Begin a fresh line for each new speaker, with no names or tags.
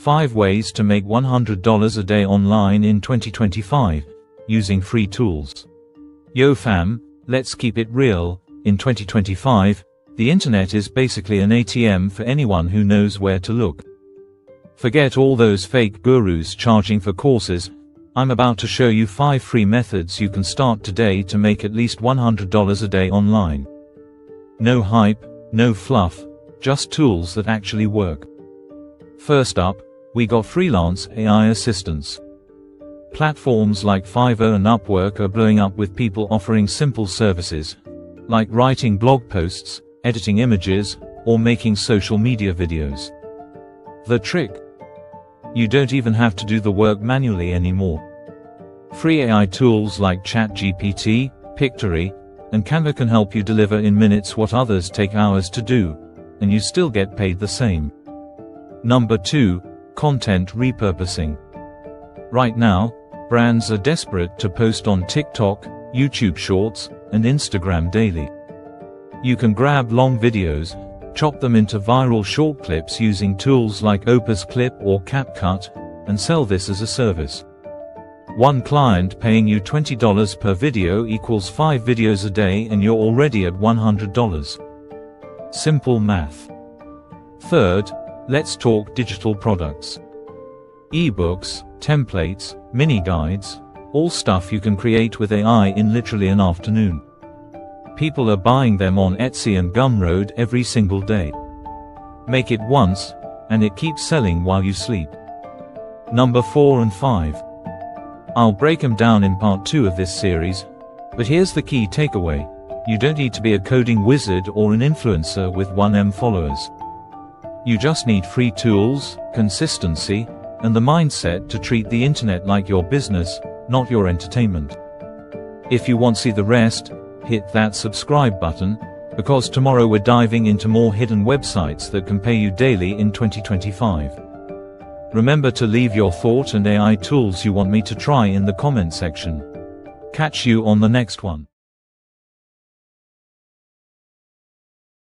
5 ways to make $100 a day online in 2025, using free tools. Yo fam, let's keep it real. In 2025, the internet is basically an ATM for anyone who knows where to look. Forget all those fake gurus charging for courses. I'm about to show you 5 free methods you can start today to make at least $100 a day online. No hype, no fluff, just tools that actually work. First up, we got Freelance AI assistants. Platforms like Fiverr and Upwork are blowing up with people offering simple services, like writing blog posts, editing images, or making social media videos. The trick? You don't even have to do the work manually anymore. Free AI tools like ChatGPT, Pictory, and Canva can help you deliver in minutes what others take hours to do, and you still get paid the same. Number 2, content repurposing. Right now, brands are desperate to post on TikTok, YouTube Shorts, and Instagram daily. You can grab long videos, chop them into viral short clips using tools like Opus Clip or CapCut, and sell this as a service. One client paying you $20 per video equals 5 videos a day and you're already at $100. Simple math. Third, let's talk digital products. Ebooks, templates, mini guides, all stuff you can create with AI in literally an afternoon. People are buying them on Etsy and Gumroad every single day. Make it once, and it keeps selling while you sleep. Number 4 and 5. I'll break them down in part 2 of this series, but here's the key takeaway. You don't need to be a coding wizard or an influencer with 1M followers. You just need free tools, consistency, and the mindset to treat the internet like your business, not your entertainment. If you want to see the rest, hit that subscribe button, because tomorrow we're diving into more hidden websites that can pay you daily in 2025. Remember to leave your thought and AI tools you want me to try in the comment section. Catch you on the next one.